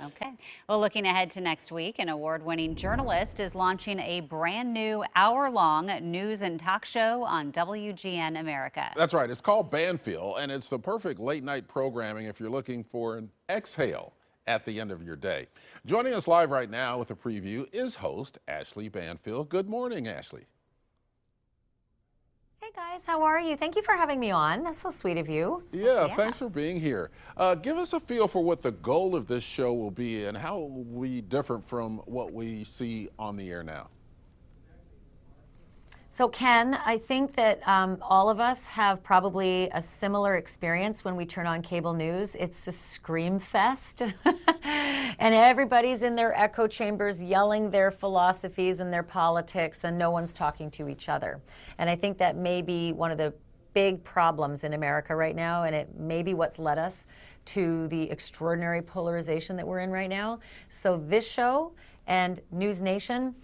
Okay. Well, looking ahead to next week, an award-winning journalist is launching a brand new hour-long news and talk show on WGN America. That's right. It's called Banfield, and it's the perfect late-night programming if you're looking for an exhale at the end of your day. Joining us live right now with a preview is host Ashleigh Banfield. Good morning, Ashleigh. Hey guys, how are you? Thank you for having me on. That's so sweet of you. Yeah, thanks for being here. Give us a feel for what the goal of this show will be and how it will be different from what we see on the air now. So Ken, I think that all of us have probably a similar experience when we turn on cable news. It's a scream fest and everybody's in their echo chambers yelling their philosophies and their politics, and no one's talking to each other. And I think that may be one of the big problems in America right now, and it may be what's led us to the extraordinary polarization that we're in right now. So this show and News Nation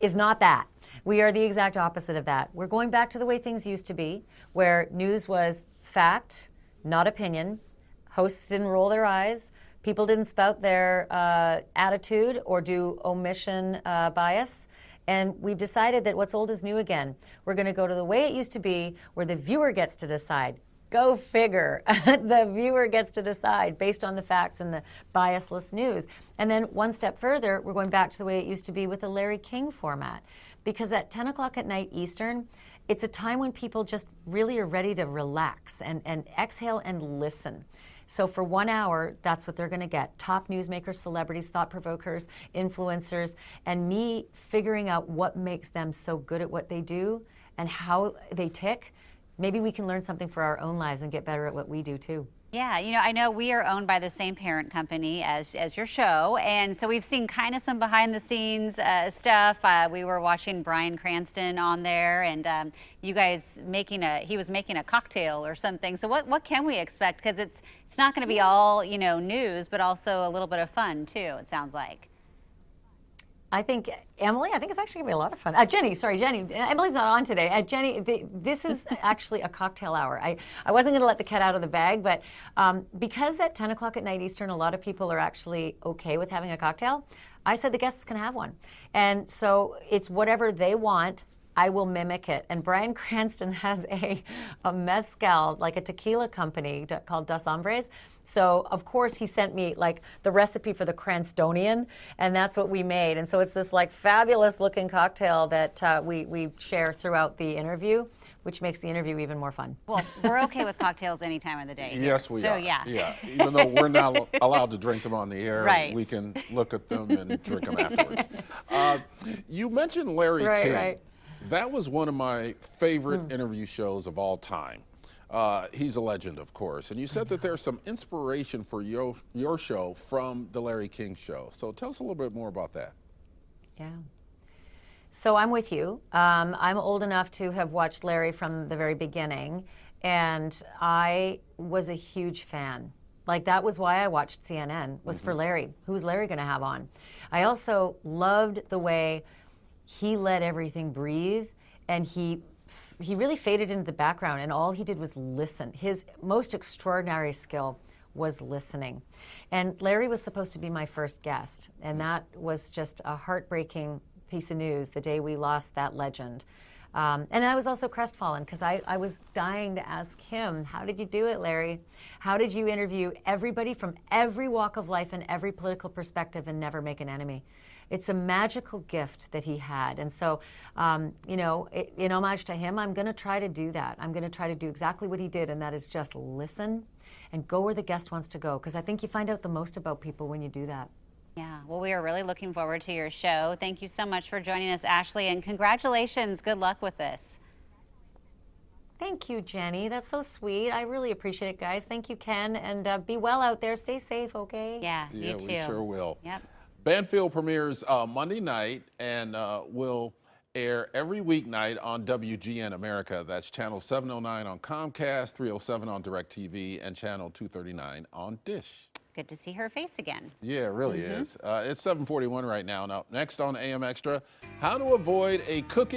is not that. We are the exact opposite of that. We're going back to the way things used to be, where news was fact, not opinion. Hosts didn't roll their eyes. People didn't spout their attitude or do omission bias. And we've decided that what's old is new again. We're going to go to the way it used to be, where the viewer gets to decide. Go figure. The viewer gets to decide based on the facts and the biasless news. And then one step further, we're going back to the way it used to be with the Larry King format. Because at 10 o'clock at night Eastern, it's a time when people just really are ready to relax and exhale and listen. So for 1 hour, that's what they're going to get. Top newsmakers, celebrities, thought provokers, influencers, and me figuring out what makes them so good at what they do and how they tick. Maybe we can learn something for our own lives and get better at what we do too. Yeah, I know we are owned by the same parent company as your show, and so we've seen kind of some behind-the-scenes stuff. We were watching Bryan Cranston on there, and you guys he was making a cocktail or something. So what can we expect? Because it's not going to be all news, but also a little bit of fun too. It sounds like. I think, Emily, it's actually going to be a lot of fun. Jenny, Emily's not on today. Jenny, this is actually a cocktail hour. I wasn't going to let the cat out of the bag, but because at 10 o'clock at night Eastern, a lot of people are actually okay with having a cocktail, I said the guests can have one. And so it's whatever they want. I will mimic it. And Bryan Cranston has a mezcal, like a tequila company called Dos Hombres. So of course he sent me like the recipe for the Cranstonian, and that's what we made. And so it's this like fabulous looking cocktail that we share throughout the interview, which makes the interview even more fun. Well, we're okay with cocktails any time of the day. Yes, we are. So yeah. Even though we're not allowed to drink them on the air, right. We can look at them and drink them afterwards. You mentioned Larry King. Right. That was one of my favorite interview shows of all time. He's a legend, of course. And you said that there's some inspiration for your show from the Larry King show. So tell us a little bit more about that. Yeah. So I'm with you. I'm old enough to have watched Larry from the very beginning, and I was a huge fan. Like, that was why I watched CNN, was for Larry. Who's Larry going to have on? I also loved the way he let everything breathe, and he really faded into the background, and all he did was listen. His most extraordinary skill was listening. And Larry was supposed to be my first guest, and that was just a heartbreaking piece of news the day we lost that legend. And I was also crestfallen because I was dying to ask him, how did you do it, Larry? How did you interview everybody from every walk of life and every political perspective and never make an enemy? It's a magical gift that he had. And so, in homage to him, I'm going to try to do that. I'm going to try to do exactly what he did, and that is just listen and go where the guest wants to go, because I think you find out the most about people when you do that. Yeah, well, we are really looking forward to your show. Thank you so much for joining us, Ashleigh, and congratulations. Good luck with this. Thank you, Jenny. That's so sweet. I really appreciate it, guys. Thank you, Ken, and be well out there. Stay safe, okay? Yeah, you too. We sure will. Yep. Banfield premieres Monday night and will air every weeknight on WGN America. That's channel 709 on Comcast, 307 on DirecTV, and channel 239 on Dish. Good to see her face again. Yeah, it really is. It's 7:41 right now. Now, next on AM Extra, how to avoid a cooking